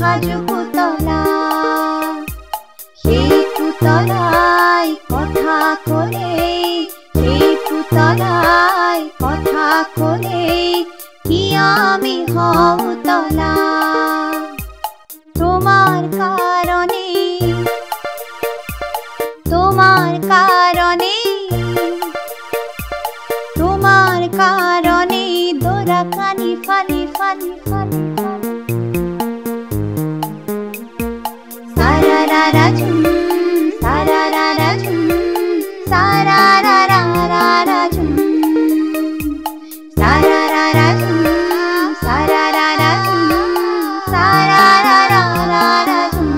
সাজু পুতলা সেই পুতলাই কথা কলে সেই পুতলাই কথা কলে কি আমি হও তলা তোমার কারণে তোমার কারণে তোমার কারণে দোরা কানি ফালি ফালি ফালি সারারারা ঝুম সারারারা ঝুম সারারারা ঝুম সারারারা ঝুম সারারারা ঝুম সারারারা ঝুম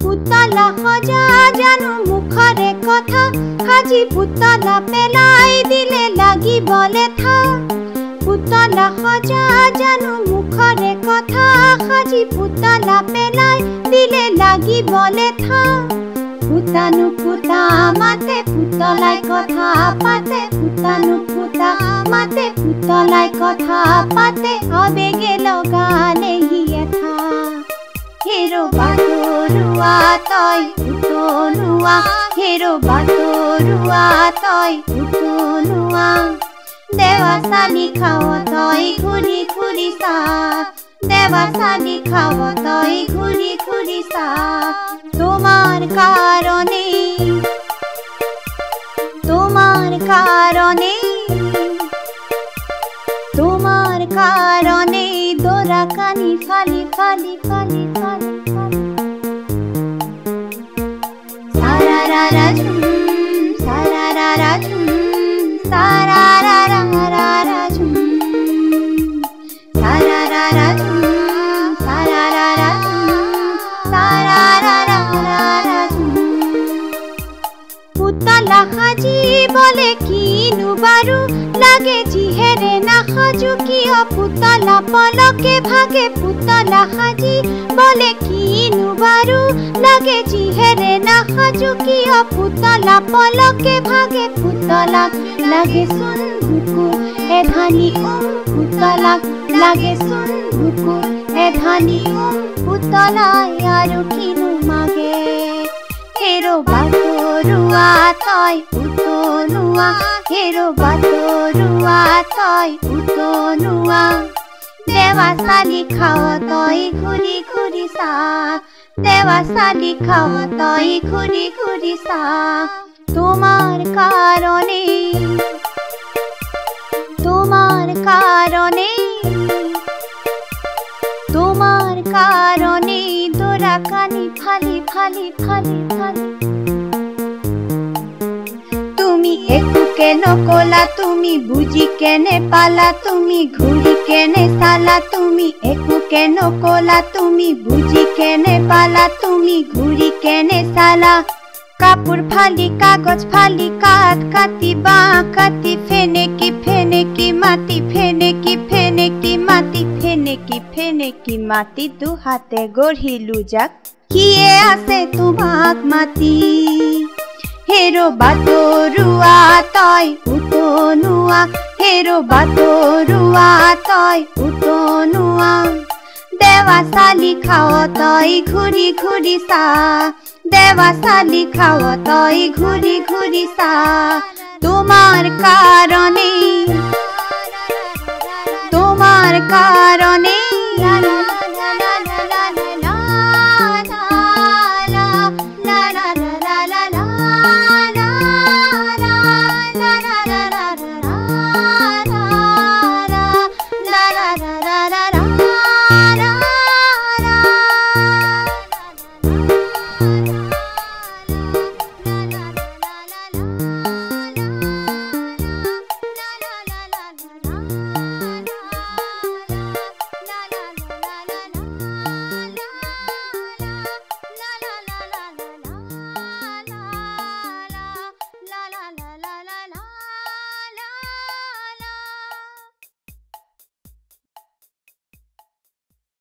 পুতলা হজা জানো মুখরে কথা হাজি পুতলা পেলাই দিলে লাগি বলে থা পুতলা হজা জানো মুখরে কথা হাজি পুতলা পেলাই দিলে লাগি বলে থা পুতানু পুতা মাতে পুতলাই কথা পাতে পুতানু পুতা মাতে পুতলাই কথা পাতে আবেগে লগালে হিয়ে থা হেরো বাতরুয়া তই উতনুয়া হেরো বাতরুয়া তই উতনুয়া দেওয়া সালি খাওয়া তই ঘুরি ঘুরি সা দেওয়া সালি খাওয়া তই ঘুরি ঘুরি সা তোমার কারণে তোমার কারণে তোমার কারণে দোরা কানি ফালি ফালি ফালি ফালি ফালি সারারারা ঝুম সারারারা ঝুম সারারারা ঝুম সারারারা ঝুম সারারারা ঝুম সারারারা ঝুম পুতলা হাজি বলে কি নুবারু লাগে জিহেরে না হাজু কি পুতলা পলকে ভাগে পুতলা হাজি বলে কি নুবারু লাগে জিহেরে না হাজু কি পুতলা পলকে ভাগে পুতলা লাগে সুন বুকুর এ ধানি পুতলা লাগে সুন বুকুর এ ধানি পুতলা আরো কিনু মাগে হেরো বাতরুয়া তই উতনুয়া হেরো বাতরুয়া তই উতনুয়া দেওয়া সালি খাওয়া তই ঘুরি ঘুরি সা দেওয়া সালি খাওয়া তই ঘুরি ঘুরি সা তোমার কারণে তোমার কারণে তোমার কারণে দোরা কানি ফালি ফালি ফালি ফালি তুমি একটু কেন কোলা তুমি বুঝি কেনে পালা তুমি ঘুরি কেনে সালা তুমি একটু কেন কোলা তুমি বুঝি কেনে পালা তুমি ঘুরি কেনে সালা কাপড় ফালি কাগজ ফালি কাট কাটি বা কাটি ফেনে কি মাটি ফেনে কি মাটি ফেনে কি মাটি দু হাতে গঢ়িলু যাক কিয়ে আছে তোমাক মাটি হেরো বাতরুয়া তই উতনুয়া হেরো বাতরুয়া তই উতনুয়া দেওয়া সালি খাওয়া তই ঘুরি ঘুরি সা দেওয়া সালি খাওয়া তই ঘুরি ঘুরি সা তোমার কারণে তোমার কারণে